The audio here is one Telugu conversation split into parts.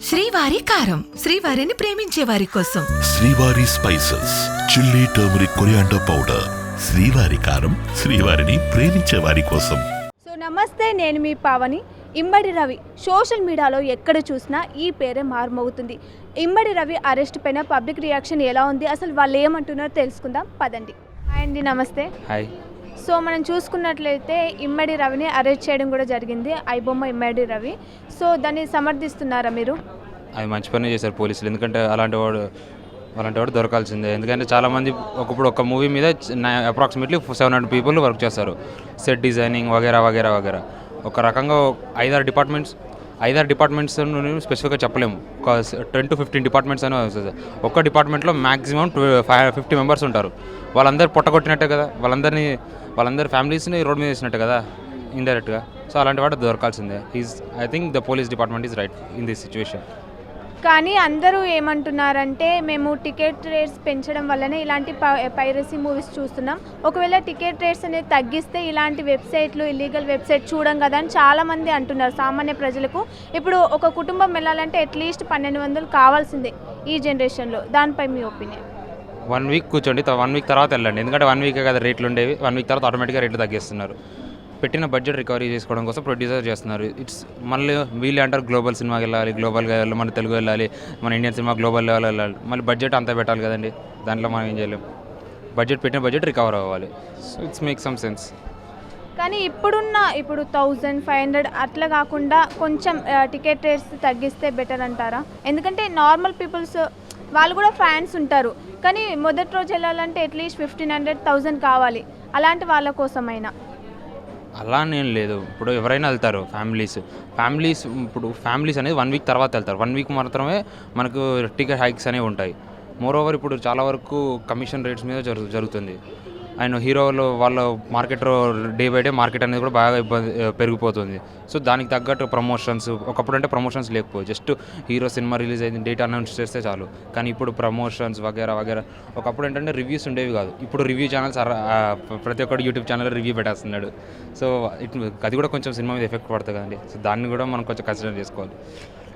శ్రీవారి కారం, శ్రీవారిని ప్రేమించే వారి కోసం. శ్రీవారి spices, chilli, turmeric, coriander powder. శ్రీవారి కారం, శ్రీవారిని ప్రేమించే వారి కోసం. సో నమస్తే, నేను మీ పావని. ఇమ్మడి రవి సోషల్ మీడియాలో ఎక్కడ చూసినా ఈ పేరే మారుమోగుతుంది. ఇమ్మడి రవి అరెస్ట్ పైన పబ్లిక్ రియాక్షన్ ఎలా ఉంది, అసలు వాళ్ళు ఏమంటున్నారో తెలుసుకుందాం పదండి. హాయ్ అండి, నమస్తే. హాయ్. సో మనం చూసుకున్నట్లయితే ఇమ్మడి రవిని అరెస్ట్ చేయడం కూడా జరిగింది, ఐబొమ్మ ఇమ్మడి రవి. సో దాన్ని సమర్థిస్తున్నారా మీరు? అది మంచి పని చేశారు పోలీసులు, ఎందుకంటే అలాంటి వాడు దొరకాల్సిందే. ఎందుకంటే చాలామంది ఇప్పుడు ఒక మూవీ మీద అప్రాక్సిమేట్లీ 700 పీపుల్ వర్క్ చేస్తారు, సెట్ డిజైనింగ్ వగేరా వగేరా వగేరా. ఒక రకంగా 5-6 డిపార్ట్మెంట్స్ స్పెసిఫిక్గా చెప్పలేము, ఒక 10 to 15 డిపార్ట్మెంట్స్ అని వస్తుంది. ఒక్క డిపార్ట్మెంట్లో మ్యాక్సిమం 50 మెంబర్స్ ఉంటారు. వాళ్ళందరూ పొట్టగొట్టినట్టే కదా, వాళ్ళందరి ఫ్యామిలీస్ని రోడ్ మీద వేసినట్టే కదా ఇండైరెక్ట్గా. సో అలాంటి వాడు దొరకాల్సిందే. I think the police department is right in this situation. కానీ అందరూ ఏమంటున్నారంటే మేము టికెట్ రేట్స్ పెంచడం వల్లనే ఇలాంటి పైరసీ మూవీస్ చూస్తున్నాం. ఒకవేళ టికెట్ రేట్స్ అనేది తగ్గిస్తే ఇలాంటి వెబ్సైట్లు, ఇల్లీగల్ వెబ్సైట్ చూడం కదా అని చాలామంది అంటున్నారు. సామాన్య ప్రజలకు ఇప్పుడు ఒక కుటుంబం వెళ్ళాలంటే అట్లీస్ట్ 1200 కావాల్సిందే ఈ జనరేషన్లో. దానిపై మీ ఒపీనియన్? 1 వీక్ కూర్చోండి, 1 వీక్ తర్వాత వెళ్ళండి. ఎందుకంటే 1 వీకే కదా రేట్లు ఉండేవి. 1 వీక్ తర్వాత ఆటోమేటిక్గా రేట్లు తగ్గిస్తున్నారు. పెట్టిన బడ్జెట్ రికవరీ చేసుకోవడం కోసం ప్రొడ్యూసర్ చేస్తున్నారు. మళ్ళీ వీళ్ళు అంటారు గ్లోబల్ సినిమాకి వెళ్ళాలి, గ్లోబల్గా వెళ్ళాలి, మన తెలుగు వెళ్ళాలి, మన ఇండియన్ సినిమా గ్లోబల్ లెవెల్ వెళ్ళాలి. మళ్ళీ బడ్జెట్ అంతా పెట్టాలి కదండి, దాంట్లో మనం ఏం చేయలేం. పెట్టిన బడ్జెట్ రికవర్ అవ్వాలి. So it's make some sense. కానీ ఇప్పుడు 1500 అట్లా కాకుండా కొంచెం టికెట్ రేట్స్ తగ్గిస్తే బెటర్ అంటారా? ఎందుకంటే నార్మల్ పీపుల్స్ వాళ్ళు కూడా ఫ్యాన్స్ ఉంటారు, కానీ మొదటి రోజు వెళ్ళాలంటే అట్లీస్ట్ 1500-1000 కావాలి. అలాంటి వాళ్ళ కోసమైనా అలా నేను లేదు. ఇప్పుడు ఎవరైనా వెళ్తారు, ఫ్యామిలీస్ అనేది 1 వీక్ తర్వాత వెళ్తారు. 1 వీక్ మాత్రమే మనకు టికెట్ హైక్స్ అనేవి ఉంటాయి. మోరోవర్ ఇప్పుడు చాలా వరకు కమిషన్ రేట్స్ మీద జరుగుతుంది. అండ్ హీరోలు వాళ్ళ మార్కెట్లో డే బై డే మార్కెట్ అనేది కూడా బాగా పెరిగిపోతుంది. సో దానికి తగ్గట్టు ప్రమోషన్స్, ఒకప్పుడు అంటే ప్రమోషన్స్ లేకపోయి జస్ట్ హీరో సినిమా రిలీజ్ అయింది డేట్ అనౌన్స్ చేస్తే చాలు. కానీ ఇప్పుడు ప్రమోషన్స్ వగేరా వగేరా. ఒకప్పుడు ఏంటంటే రివ్యూస్ ఉండేవి కాదు, ఇప్పుడు రివ్యూ ఛానల్స్ ప్రతి ఒక్కటి యూట్యూబ్ ఛానల్ రివ్యూ పెట్టేస్తున్నాడు. సో అది కూడా కొంచెం సినిమా మీద ఎఫెక్ట్ పడుతుంది కదండి. సో దాన్ని కూడా మనం కొంచెం కన్సిడర్ చేసుకోవాలి.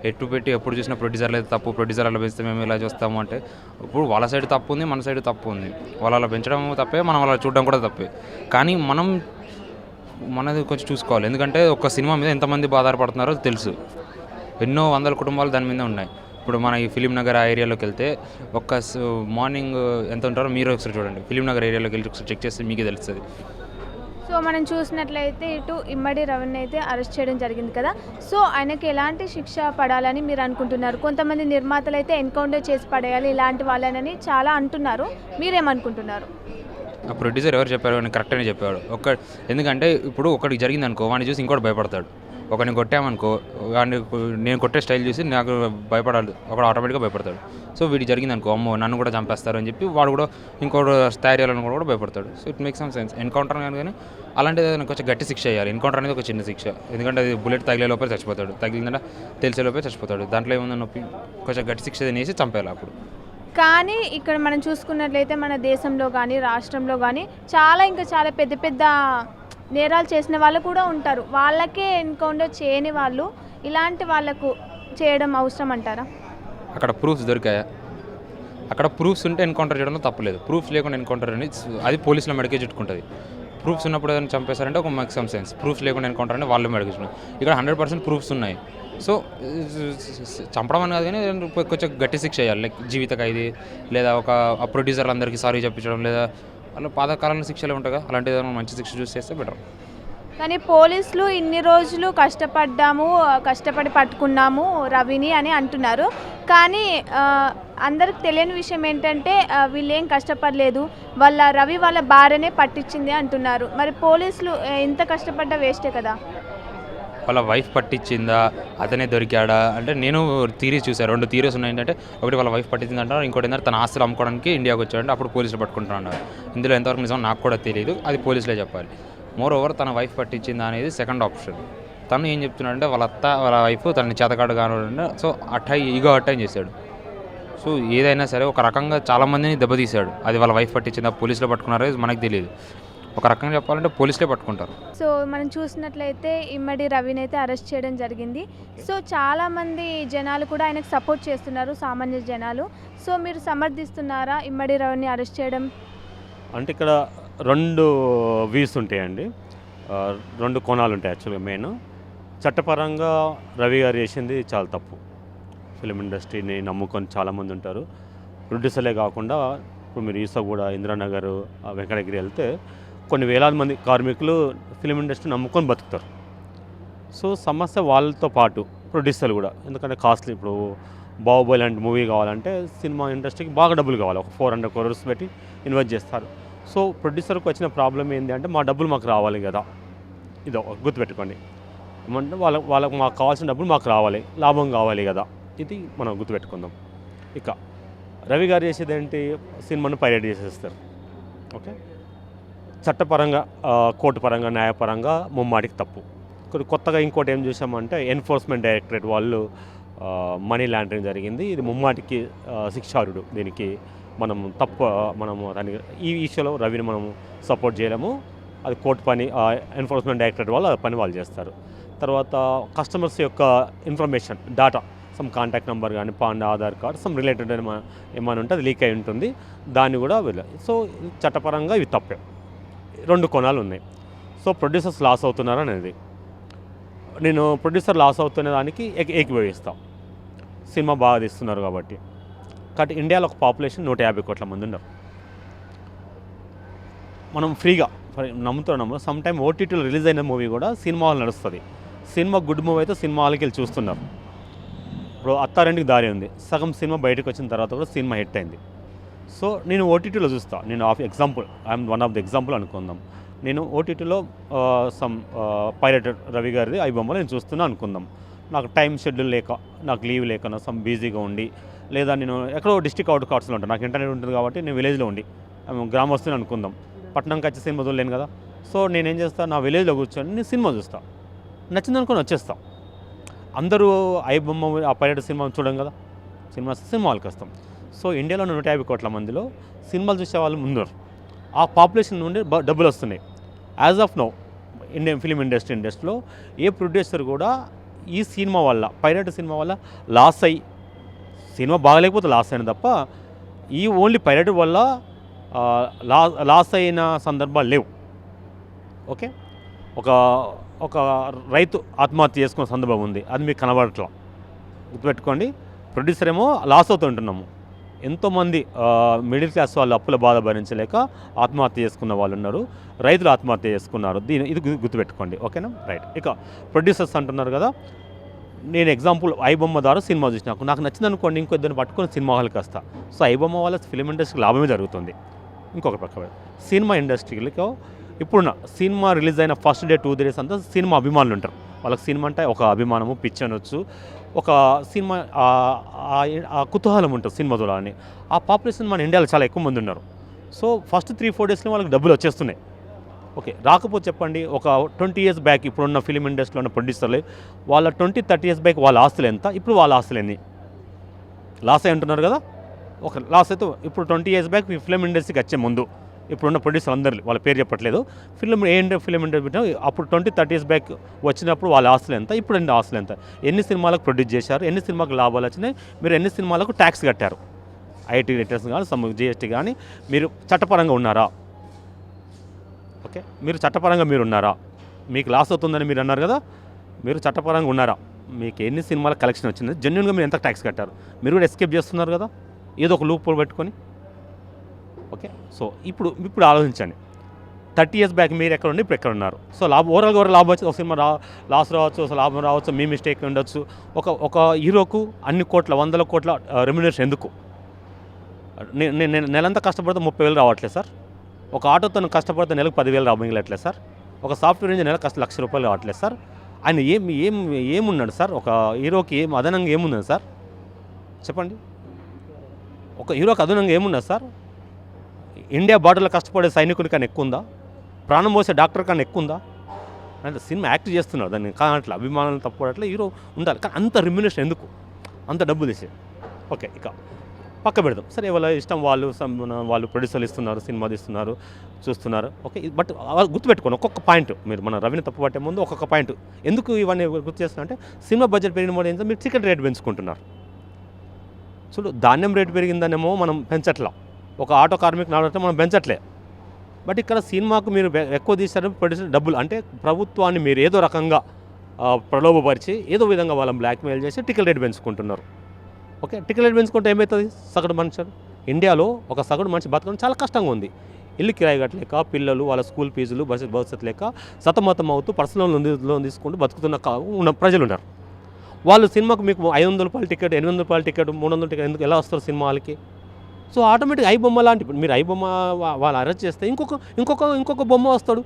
ఎప్పుడు చూసినా ప్రొడ్యూసర్లు అయితే తప్పు, ప్రొడ్యూసర్ అలా పెంచితే మేము ఇలా చూస్తాము అంటే ఇప్పుడు వాళ్ళ సైడ్ తప్పు ఉంది, మన సైడ్ తప్పు ఉంది. వాళ్ళు అలా పెంచడం తప్పే, మనం అలా చూడడం కూడా తప్పే. కానీ మనది కొంచెం చూసుకోవాలి. ఎందుకంటే ఒక సినిమా మీద ఎంతమంది ఆధారపడుతున్నారో తెలుసు. ఎన్నో వందల కుటుంబాలు దాని మీద ఉన్నాయి. ఇప్పుడు మన ఈ ఫిలిం నగర్ ఆ ఏరియాలోకి వెళ్తే మార్నింగ్ ఎంత ఉంటారో మీరు ఒకసారి చూడండి. ఫిలిం నగర్ ఏరియాలోకి వెళ్ళి ఒకసారి చెక్ చేస్తే మీకే తెలుస్తుంది. సో మనం చూసినట్లయితే ఇటు ఇమ్మడి రవిని అయితే అరెస్ట్ చేయడం జరిగింది కదా. సో ఆయనకి ఎలాంటి శిక్ష పడాలని మీరు అనుకుంటున్నారు? కొంతమంది నిర్మాతలు అయితే ఎన్కౌంటర్ చేసి పడేయాలి ఇలాంటి వాళ్ళని చాలా అంటున్నారు, మీరేమనుకుంటున్నారు? ఆ ప్రొడ్యూసర్ ఎవరు చెప్పారు అని కరెక్ట్ అని చెప్పాడు. ఎందుకంటే ఇప్పుడు ఒకటి జరిగింది అనుకో, వాడిని చూసి ఇంకోటి భయపడతాడు. ఒకరిని కొట్టామనుకో, వాడిని నేను కొట్టే స్టైల్ చూసి నాకు భయపడాలి, ఒకడు ఆటోమేటిక్గా భయపడతాడు. సో వీడికి జరిగింది అనుకో, అమ్మో నన్ను కూడా చంపేస్తారు అని చెప్పి వాడు కూడా ఇంకోటి తయారు చేయాలని కూడా భయపడతాడు. So it make some sense. Encounter కానీ అలాంటిది కొంచెం గట్టి శిక్ష చేయాలి. ఎన్కౌంటర్ అనేది ఒక చిన్న శిక్ష, ఎందుకంటే అది బుల్లెట్ తగిలే లోపే చచ్చిపోతాడు, తగిలిందంటే తెలిసే లోపే చచ్చిపోతాడు. దాంట్లో ఏముందని నొప్పి, కొంచెం గట్టి శిక్ష తినేసి చంపేయాలి అప్పుడు. కానీ ఇక్కడ మనం చూసుకున్నట్లయితే మన దేశంలో కానీ రాష్ట్రంలో కానీ చాలా పెద్ద పెద్ద నేరాలు చేసిన వాళ్ళు కూడా ఉంటారు. వాళ్ళకే ఎన్కౌంటర్ చేయని వాళ్ళు ఇలాంటి వాళ్ళకు చేయడం అవసరం అంటారా? అక్కడ ప్రూఫ్స్ దొరికాయా? అక్కడ ప్రూఫ్స్ ఉంటే ఎన్కౌంటర్ చేయడంలో తప్పలేదు. ప్రూఫ్స్ లేకుండా ఎన్కౌంటర్ అనేది అది పోలీసుల మెడకే చుట్టుకుంటుంది. ప్రూఫ్స్ ఉన్నప్పుడు ఏదైనా చంపేశారంటే ఒక మేక్ సమ్ సెన్స్. ప్రూఫ్స్ లేకుండా ఎన్కౌంటర్ అంటే వాళ్ళు మెడకే చుట్టుకుంటారు. ఇక్కడ 100% ప్రూఫ్స్ ఉన్నాయి. సో చంపడం అని కాదు, కానీ కొంచెం గట్టి శిక్ష చేయాలి. లైక్ జీవిత ఖైదీ, లేదా ఒక ప్రొడ్యూసర్లు అందరికీ సారీ చెప్పించడం, లేదా అలా పాతకాలంలో శిక్షలు ఉంటాయి కదా, అలాంటి ఏదైనా మంచి శిక్ష చూసి చేస్తే బెటర్. కానీ పోలీసులు ఇన్ని రోజులు కష్టపడి పట్టుకున్నాము రవిని అని అంటున్నారు. కానీ అందరికి తెలియని విషయం ఏంటంటే వీళ్ళేం కష్టపడలేదు, రవి వాళ్ళ భార్యనే పట్టించింది అంటున్నారు. మరి పోలీసులు ఎంత కష్టపడ్డా వేస్టే కదా. వాళ్ళ వైఫ్ పట్టించిందా, అతనే దొరికాడా అంటే నేను థీరీస్ చూసాను. 2 థీరీస్ ఉన్నాయి. ఏంటంటే ఒకటి వాళ్ళ వైఫ్ పట్టించింది అంటారు, ఇంకోటి ఏంటంటే తన ఆస్తులు అమ్ముకోవడానికి ఇండియాకి వచ్చాడంటే అప్పుడు పోలీసులు పట్టుకుంటారు అన్నారు. ఇందులో ఎంతవరకు నిజం నాకు కూడా తెలియదు, అది పోలీసులే చెప్పాలి. మోర్ ఓవర్ తన వైఫ్ పట్టించిందా అనేది సెకండ్ ఆప్షన్. తను ఏం చెప్తున్నాడంటే వాళ్ళ వైఫ్ తనని చేతకాడు కానివ్వండి, సో ఈగో అట్టని చేశాడు. సో ఏదైనా సరే ఒక రకంగా చాలామందిని దెబ్బతీశాడు. అది వాళ్ళ వైఫ్ పట్టించిందా, పోలీసులో పట్టుకున్నారో మనకు తెలియదు. ఒక రకంగా చెప్పాలంటే పోలీసులే పట్టుకుంటారు. సో మనం చూసినట్లయితే ఇమ్మడి రవిని అయితే అరెస్ట్ చేయడం జరిగింది. సో చాలామంది జనాలు కూడా ఆయనకు సపోర్ట్ చేస్తున్నారు, సామాన్య జనాలు. సో మీరు సమర్థిస్తున్నారా ఇమ్మడి రవిని అరెస్ట్ చేయడం? అంటే ఇక్కడ 2 వ్యూస్ ఉంటాయండి, 2 కోణాలు ఉంటాయి. యాక్చువల్గా మెయిన్ చట్టపరంగా రవి గారు చేసింది చాలా తప్పు. ఫిలిం ఇండస్ట్రీని నమ్ముకొని చాలామంది ఉంటారు. ప్రొడ్యూసర్లే కాకుండా ఇప్పుడు మీరు ఈసగూడ, ఇంద్రానగర్, వెంకటగిరి వెళ్తే కొన్ని వేలాది మంది కార్మికులు ఫిలిం ఇండస్ట్రీ నమ్ముకొని బతుకుతారు. సో సమస్య వాళ్ళతో పాటు ప్రొడ్యూసర్లు కూడా, ఎందుకంటే కాస్ట్లీ. ఇప్పుడు బాహుబలి లాంటి మూవీ కావాలంటే సినిమా ఇండస్ట్రీకి బాగా డబ్బులు కావాలి, ఒక 400 crores పెట్టి ఇన్వెస్ట్ చేస్తారు. సో ప్రొడ్యూసర్కి వచ్చిన ప్రాబ్లం ఏంటి అంటే మా డబ్బులు మాకు రావాలి కదా, ఇదో గుర్తుపెట్టుకోండి. ఏమంటే వాళ్ళకి మాకు కావాల్సిన డబ్బులు మాకు రావాలి, లాభం కావాలి కదా, ఇది మనం గుర్తుపెట్టుకుందాం. ఇక రవి గారు చేసేది ఏంటి, సినిమాను పైరేట్ చేసేస్తారు. ఓకే, చట్టపరంగా, కోర్టు పరంగా, న్యాయపరంగా ముమ్మాటికి తప్పు. కొత్తగా ఇంకోటి ఏం చూసామంటే ఎన్ఫోర్స్మెంట్ డైరెక్టరేట్ వాళ్ళు మనీ లాండరింగ్ జరిగింది, ఇది ముమ్మాటికి శిక్షార్హుడు. దీనికి మనము దానికి ఈ విషయంలో రవిని మనం సపోర్ట్ చేయలేము. అది కోర్టు పని, ఎన్ఫోర్స్మెంట్ డైరెక్టరేట్ వాళ్ళు ఆ పని వాళ్ళు చేస్తారు. తర్వాత కస్టమర్స్ యొక్క information, data, some contact number కానీ, PAN, Aadhaar card, some related ఏమైనా ఉంటే అది లీక్ అయి ఉంటుంది, దాన్ని కూడా సో చట్టపరంగా ఇవి తప్పే. 2 కోణాలు ఉన్నాయి. సో ప్రొడ్యూసర్స్ లాస్ అవుతున్నారు అనేది, నేను ప్రొడ్యూసర్ లాస్ అవుతున్న దానికి ఏకీభవిస్తాను. సినిమా బాగా తీస్తున్నారు కాబట్టి. ఇండియాలో ఒక పాపులేషన్ 150 కోట్ల మంది ఉన్నారు. మనం ఫ్రీగా నమ్ముతున్నాము. సమ్ టైమ్ ఓటీటీలో రిలీజ్ అయిన మూవీ కూడా సినిమా హాల్ నడుస్తుంది. సినిమా గుడ్ మూవీ అయితే సినిమా హాల్కి వెళ్ళి చూస్తున్నారు. ఇప్పుడు అత్తారింటికి దారి ఉంది, సగం సినిమా బయటకు వచ్చిన తర్వాత కూడా సినిమా హిట్ అయింది. సో నేను ఓటీటీలో చూస్తాను. నేను example, I'm one of the example అనుకుందాం. నేను ఓటీటీలో సమ్ పైరేటెడ్ రవి గారిది ఐబొమ్మ నేను చూస్తున్నా అనుకుందాం. నాకు టైం షెడ్యూల్ లేక, నాకు లీవ్ లేక, సమ్ బిజీగా ఉండి, లేదా నేను ఎక్కడో డిస్ట్రిక్ట్ అవుట్ కార్ట్స్లో ఉంటాను, నాకు ఇంటర్నెట్ ఉంటుంది కాబట్టి నేను విలేజ్లో ఉండి, గ్రామస్తుని అనుకుందాం, పట్టణంకి వచ్చే సినిమా చూడలేను కదా. సో నేనేం చేస్తాను, నా విలేజ్లో కూర్చొని నేను సినిమా చూస్తాను, నచ్చింది అనుకొని వచ్చేస్తాం. అందరూ ఐబొమ్మ, ఆ పైరేటెడ్ సినిమా చూడం కదా, సినిమా హాల్కి వస్తాం. సో ఇండియాలో 150 కోట్ల మందిలో సినిమాలు చూసే వాళ్ళు ముందరు. ఆ పాపులేషన్ నుండి డబ్బులు వస్తున్నాయి. As of now Indian film ఇండస్ట్రీలో ఏ ప్రొడ్యూసర్ కూడా ఈ సినిమా వల్ల, పైరేటెడ్ సినిమా వల్ల లాస్ అయ్యి, సినిమా బాగలేకపోతే లాస్ అయిన తప్ప ఈ ఓన్లీ పైరేటెడ్ వల్ల లాస్ అయిన సందర్భాలు లేవు. ఓకే, ఒక రైతు ఆత్మహత్య చేసుకున్న సందర్భం ఉంది, అది మీకు కనబడట్లా. గుర్తుపెట్టుకోండి, ప్రొడ్యూసర్ ఏమో లాస్ అవుతుంటున్నాము. ఎంతోమంది మిడిల్ క్లాస్ వాళ్ళు అప్పుల బాధ భరించలేక ఆత్మహత్య చేసుకున్న వాళ్ళు ఉన్నారు, రైతులు ఆత్మహత్య చేసుకున్నారు. ఇది గుర్తుపెట్టుకోండి. ఓకేనా, రైట్. ఇక ప్రొడ్యూసర్స్ అంటున్నారు కదా, నేను ఎగ్జాంపుల్ ఐబొమ్మ ద్వారా సినిమా చూసినా, నాకు నచ్చింది అనుకోండి, ఇంకో ఇద్దరిని పట్టుకొని సినిమా హాల్కి వస్తా. సో ఐబొమ్మ వల్ల ఫిలిం ఇండస్ట్రీకి లాభమే జరుగుతుంది. ఇంకొక పక్క సినిమా ఇండస్ట్రీలో ఇప్పుడున్న సినిమా రిలీజ్ అయిన ఫస్ట్ డే 2 days అంతా సినిమా అభిమానులు ఉంటారు. వాళ్ళకి సినిమా అంటే ఒక అభిమానము, పిచ్చి అనొచ్చు, ఒక సినిమా ఆ కుతూహలం ఉంటుంది సినిమా చూడాలని. ఆ పాపులేషన్ మన ఇండియాలో చాలా ఎక్కువ మంది ఉన్నారు. సో ఫస్ట్ 3-4 daysలో వాళ్ళకి డబ్బులు వచ్చేస్తున్నాయి. ఓకే, రాకపోతే చెప్పండి, ఒక 20 years బ్యాక్ ఇప్పుడున్న ఫిలిం ఇండస్ట్రీలో ఉన్న ప్రొడ్యూసర్లు వాళ్ళ 20-30 years బ్యాక్ వాళ్ళ ఆస్తులు ఎంత, ఇప్పుడు వాళ్ళ ఆస్తులు ఎన్ని? లాస్ అయి అంటున్నారు కదా. ఒక లాస్ అయితే ఇప్పుడు 20 years బ్యాక్ ఫిలిం ఇండస్ట్రీకి వచ్చే ముందు ఇప్పుడున్న ప్రొడ్యూసర్ అందరు, వాళ్ళ పేరు చెప్పట్లేదు, ఫిలిం ఇండస్ట్రీ అప్పుడు 20-30 years బ్యాక్ వచ్చినప్పుడు వాళ్ళ ఆస్తులు ఎంత, ఇప్పుడు ఎన్ని ఆస్తులు ఎంత, ఎన్ని సినిమాలకు ప్రొడ్యూస్ చేశారు, ఎన్ని సినిమాలకు లాభాలు వచ్చినాయి, మీరు ఎన్ని సినిమాలకు ట్యాక్స్ కట్టారు, ఐటీ రిటర్న్స్ కానీ, జిఎస్టీ కానీ, మీరు చట్టపరంగా ఉన్నారా? ఓకే, మీరు చట్టపరంగా మీరు ఉన్నారా? మీకు లాస్ అవుతుందని మీరు అన్నారు కదా, మీరు చట్టపరంగా ఉన్నారా? మీకు ఎన్ని సినిమాల కలెక్షన్ వచ్చింది, జెన్యున్గా మీరు ఎంత ట్యాక్స్ కట్టారు? మీరు కూడా ఎస్కేప్ చేస్తున్నారు కదా, ఏదో ఒక లూప్ పెట్టుకొని. ఓకే, సో ఇప్పుడు ఆలోచించండి, 30 years బ్యాక్ మీరు ఎక్కడ ఉండి ఇప్పుడు ఎక్కడ ఉన్నారు? సో ఓవరాల్గా లాభం వచ్చి ఒక సినిమా లాస్ రావచ్చు, అసలు లాభం రావచ్చు, మీ మిస్టేక్ ఉండొచ్చు. ఒక హీరోకు అన్ని కోట్ల, 100 కోట్ల రెమ్యునరేషన్ ఎందుకు? నేను నెలంతా కష్టపడితే 30,000 రావట్లేదు సార్. ఒక ఆటోతో కష్టపడితే నెలకు 10,000 మిగిలట్లేదు సార్. ఒక సాఫ్ట్వేర్ ఇంజనీర్ నెలకు ₹1,00,000 రావట్లేదు సార్. ఆయన ఏమున్నాడు సార్? ఒక హీరోకి అదనంగా ఏమున్నది సార్ చెప్పండి? ఒక హీరోకి అదనంగా ఏమున్నది సార్? ఇండియా బార్డర్లో కష్టపడే సైనికుడి కన్నా ఎక్కువ ఉందా? ప్రాణం పోసే డాక్టర్ కన్నా ఎక్కువ ఉందా? అంటే సినిమా యాక్ట్ చేస్తున్నారు, దాన్ని కానట్లా, అభిమానులు తప్పుకోవట్లే, హీరో ఉండాలి. కానీ అంత రెమ్యునరేషన్ ఎందుకు, అంత డబ్బు తీసే? ఓకే, ఇక పక్క పెడదాం. సరే వాళ్ళ ఇష్టం, వాళ్ళు ప్రొడ్యూసర్లు ఇస్తున్నారు, సినిమా తీస్తున్నారు, చూస్తున్నారు. ఓకే, బట్ గుర్తుపెట్టుకోండి ఒక్కొక్క పాయింట్. మీరు మన రవిని తప్పు పట్టే ముందు ఒక్కొక్క పాయింట్ ఎందుకు ఇవన్నీ గుర్తు చేస్తున్నా అంటే, సినిమా బడ్జెట్ పెరిగిన కూడా ఏంటంటే మీరు టికెట్ రేట్ పెంచుకుంటున్నారు. చూడు, ధాన్యం రేటు పెరిగిందనేమో మనం పెంచట్లా, ఒక ఆటో కార్మిక్ నాడితే మనం పెంచట్లే. బట్ ఇక్కడ సినిమాకు మీరు ఎక్కువ తీశారు ప్రొడ్యూసర్ డబ్బులు, అంటే ప్రభుత్వాన్ని మీరు ఏదో రకంగా ప్రలోభపరిచి ఏదో విధంగా వాళ్ళని బ్లాక్మెయిల్ చేసి టికెట్ రేట్ పెంచుకుంటున్నారు. ఓకే, టికెట్ రేట్ పెంచుకుంటే ఏమవుతుంది? సగటు మనిషి ఇండియాలో ఒక సగటు మనిషి బతకడం చాలా కష్టంగా ఉంది. ఇల్లు కిరాయి కట్టలేక, పిల్లలు వాళ్ళ స్కూల్ ఫీజులు, భవిష్యత్తు లేక సతమతం అవుతూ పర్సనల్ లోన్ తీసుకుంటూ బతుకుతున్న ఉన్న ప్రజలు ఉన్నారు. వాళ్ళు సినిమాకు మీకు 500 రూపాయల టికెట్, 800 రూపాయల టికెట్, 300 టికెట్ ఎందుకు ఎలా వస్తారు సినిమా హాల్కి? సో ఆటోమేటిక్ ఐ బొమ్మ లాంటి, మీరు ఐ బొమ్మ వాళ్ళు అరెస్ట్ చేస్తే ఇంకొక బొమ్మ వస్తాడు,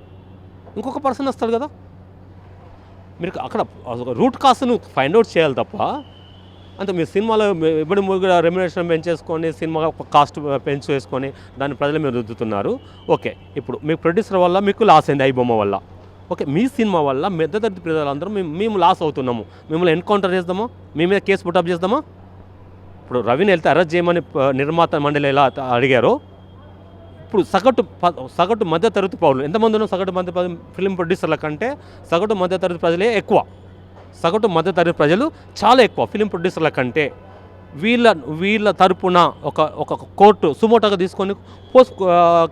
ఇంకొక పర్సన్ వస్తాడు కదా. మీరు అక్కడ రూట్ కాస్ట్ను ఫైండ్ అవుట్ చేయాలి తప్ప, అంటే మీరు సినిమాలో ఇప్పుడు రెమ్యునరేషన్ పెంచేసుకొని సినిమా కాస్ట్ పెంచేసుకొని దాన్ని ప్రజలు మీరు రుద్దుతున్నారు. ఓకే, ఇప్పుడు మీ ప్రొడ్యూసర్ వల్ల మీకు లాస్ అయింది ఐ బొమ్మ వల్ల. ఓకే, మీ సినిమా వల్ల మధ్యతరగతి ప్రజలందరూ మేము లాస్ అవుతున్నాము, మిమ్మల్ని ఎన్కౌంటర్ చేద్దామా, మీ మీద కేసు పుటప్ చేద్దామా? ఇప్పుడు రవిని వెళ్తే అరెస్ట్ చేయమని నిర్మాత మండలి ఎలా అడిగారో, ఇప్పుడు సగటు మధ్యతరగతి పౌరులు ఎంతమంది ఉన్నారు? సగటు మధ్య ఫిలిం ప్రొడ్యూసర్ల కంటే సగటు మధ్యతరగతి ప్రజలే ఎక్కువ. సగటు మధ్యతరగతి ప్రజలు చాలా ఎక్కువ ఫిలిం ప్రొడ్యూసర్ల కంటే. వీళ్ళ తరపున ఒక కోర్టు సుమోటోగా తీసుకొని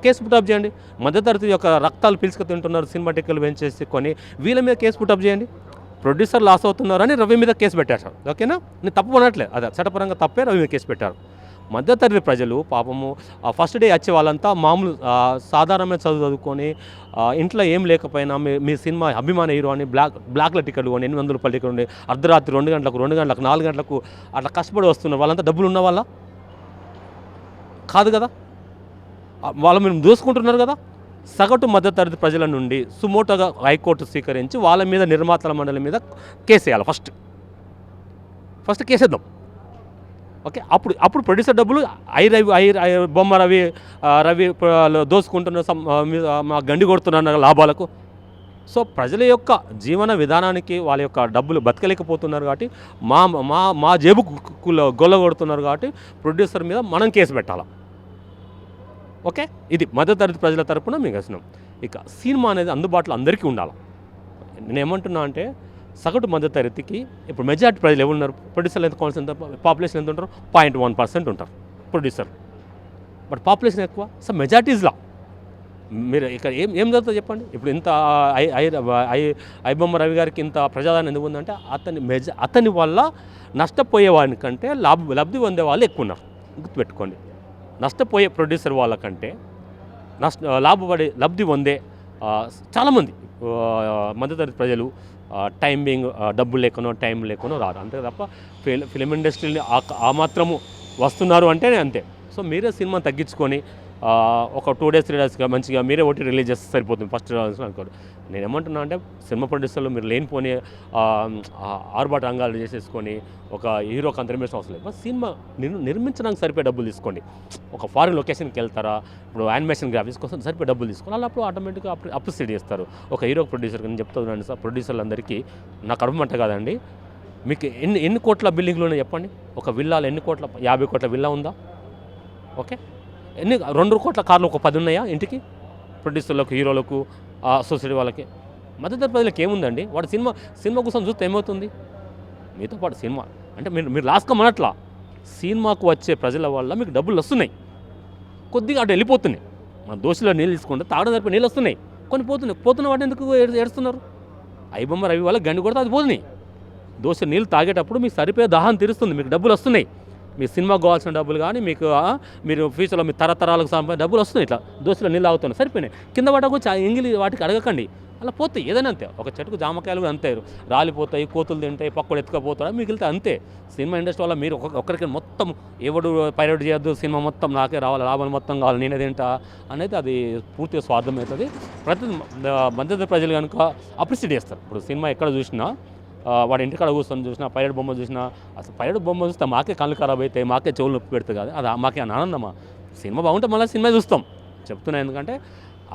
కేసు పుటప్ చేయండి. మధ్యతరగతి యొక్క రక్తాలు పీల్చుకు తింటున్నారు, సినిమా టికెట్లు పెంచేసుకొని వీళ్ళ మీద కేసు పుటప్ చేయండి. ప్రొడ్యూసర్ లాస్ అవుతున్నారని రవి మీద కేసు పెట్టారు. ఓకేనా, నేను తప్పు అనట్లేదు, అదే చట్టపరంగా తప్పే రవి మీద కేసు పెట్టారు. మధ్యతరగతి ప్రజలు పాపము ఫస్ట్ డే వచ్చే వాళ్ళంతా మామూలు సాధారణమైన చదువుకొని ఇంట్లో ఏం లేకపోయినా మీ సినిమా అభిమాన హీరో అని బ్లాక్ల టికెట్లు కొని 800 రూపాయల టికెట్ ఉండి అర్ధరాత్రి 2 గంటలకు 4 గంటలకు అట్లా కష్టపడి వస్తున్నారు. వాళ్ళంతా డబ్బులు ఉన్న వాళ్ళ కాదు కదా, వాళ్ళు మీరు దోసుకుంటున్నారు కదా. సగటు మధ్యతరగతి ప్రజల నుండి సుమోటోగా హైకోర్టు స్వీకరించి వాళ్ళ మీద నిర్మాతల మండలి మీద కేసు వేయాలి. ఫస్ట్ కేసేద్దాం. ఓకే, అప్పుడు ప్రొడ్యూసర్ డబ్బులు బొమ్మ రవి దోసుకుంటున్న మా గండి కొడుతున్న లాభాలకు. సో ప్రజల యొక్క జీవన విధానానికి వాళ్ళ యొక్క డబ్బులు బతకలేకపోతున్నారు కాబట్టి మా జేబు గొల్ల కొడుతున్నారు కాబట్టి ప్రొడ్యూసర్ మీద మనం కేసు పెట్టాలి. ఓకే, ఇది మధ్యతరగతి ప్రజల తరపున మీకు వస్తున్నాం. ఇక సినిమా అనేది అందుబాటులో అందరికీ ఉండాలి. నేను ఏమంటున్నా అంటే, సగటు మధ్యతరగతికి ఇప్పుడు మెజారిటీ ప్రజలు ఎవరున్నారు? ప్రొడ్యూసర్లు ఎంత కావాల్సిన పాపులేషన్ ఎంత ఉంటారు? 0.1% ఉంటారు ప్రొడ్యూసర్. బట్ పాపులేషన్ ఎక్కువ. సో మెజారిటీస్లా మీరు ఇక్కడ ఏం జరుగుతుందో చెప్పండి. ఇప్పుడు ఇంత ఐబొమ్మ రవి గారికి ఇంత ప్రజాదరణ ఎందుకు ఉందంటే అతని వల్ల నష్టపోయేవాడి కంటే లబ్ధి పొందే వాళ్ళు ఎక్కువ ఉన్నారు. గుర్తుపెట్టుకోండి, నష్టపోయే ప్రొడ్యూసర్ వాళ్ళకంటే లబ్ధి పొందే చాలామంది మధ్యతరగతి ప్రజలు టైమింగ్ డబ్బులు లేకనో టైం లేకనో రాదు. అంతే తప్ప ఫిలిం ఇండస్ట్రీని ఆ మాత్రము వస్తున్నారు అంటే అంతే. సో మీరే సినిమా తగ్గించుకొని ఒక 2 days 3 days మంచిగా మీరే ఒకటి రిలీజ్ చేస్తే సరిపోతుంది ఫస్ట్ అనుకోండి. నేను ఏమంటున్నా అంటే, సినిమా ప్రొడ్యూసర్లు మీరు లేనిపోని ఆర్భాట రంగాలు చేసేసుకొని ఒక హీరోకి అంత నిర్మించడం అవసరం లేదు. సినిమా నిర్మించడానికి సరిపోయే డబ్బులు తీసుకోండి. ఒక ఫారిన్ లొకేషన్కి వెళ్తారా, ఇప్పుడు యానిమేషన్ గ్రాఫిక్స్ కోసం సరిపోయే డబ్బులు తీసుకోవాలి. అలా అప్పుడు ఆటోమేటిక్గా అప్రిషియేట్ చేస్తారు. ఒక హీరో ప్రొడ్యూసర్కి నేను చెప్తాను సార్, ప్రొడ్యూసర్లందరికీ నాకు అడుగుమంట కాదండి, మీకు ఎన్ని కోట్ల బిల్డింగ్లు ఉన్నాయి చెప్పండి. ఒక విల్లాలో ఎన్ని కోట్ల, 50 కోట్ల విల్లా ఉందా? ఓకే, 2 కోట్ల కార్లు ఒక 10 ఉన్నాయా ఇంటికి? ప్రొడ్యూసర్లకు, హీరోలకు, సొసైటీ వాళ్ళకి. మధ్యతరగతి ప్రజలకు ఏముందండి? వాడు సినిమా కోసం చూస్తే ఏమవుతుంది? మీతో పాటు సినిమా అంటే మీరు లాస్కమనట్లా, సినిమాకు వచ్చే ప్రజల వల్ల మీకు డబ్బులు వస్తున్నాయి, కొద్దిగా అటు వెళ్ళిపోతున్నాయి. మన దోశలో నీళ్ళు తీసుకుంటే తాగడం సరిపోయి నీళ్ళు వస్తున్నాయి, కొన్ని పోతున్న వాటిని ఎందుకు ఏడుస్తున్నారు? ఐబొమ్మ రవి వల్ల గండి కొడితే అది పోతున్నాయి. దోశ నీళ్ళు తాగేటప్పుడు మీకు సరిపోయే దాహం తీరుస్తుంది, మీకు డబ్బులు వస్తున్నాయి. మీ సినిమాకు కావాల్సిన డబ్బులు కానీ మీరు ఫ్యూచర్లో మీ తరతరాలకు సంబంధించిన డబ్బులు వస్తున్నాయి. ఇట్లా దోశలో నీళ్ళు తాగుతున్నాయి, సరిపోయినాయి. కింద పడకు ఎంగిలి వాటికి అడగకండి, అలా పోతాయి. ఏదైనా అంతే. ఒక చెట్టుకు జామకాయలు కూడా అంతే రాలిపోతాయి, కోతులు తింటాయి, పక్కడు ఎత్తుకపోతాడు, మిగిలితే అంతే. సినిమా ఇండస్ట్రీ వల్ల మీరు ఒక్కరికి మొత్తం ఎవడు పైరట్ చేయొద్దు, సినిమా మొత్తం నాకే రావాలి, లాభాలు మొత్తం కావాలి, నేనే తింటా అనేది అది పూర్తిగా స్వార్థం అవుతుంది. ప్రతి మధ్యతరగతి ప్రజలు కనుక అప్రిషియేట్ చేస్తారు. ఇప్పుడు సినిమా ఎక్కడ చూసినా వాడి ఇంటికాడ కూర్చొని చూసినా, పైరట్ బొమ్మ చూసినా, అసలు పైరట్ బొమ్మ చూస్తే మాకే కళ్ళు ఖరాబ్ అవుతాయి, మాకే చెవులు నొప్పి పెడుతుంది కదా, అది మాకే ఆనందమా? సినిమా బాగుంటే మళ్ళీ సినిమా చూస్తాం చెప్తున్నా. ఎందుకంటే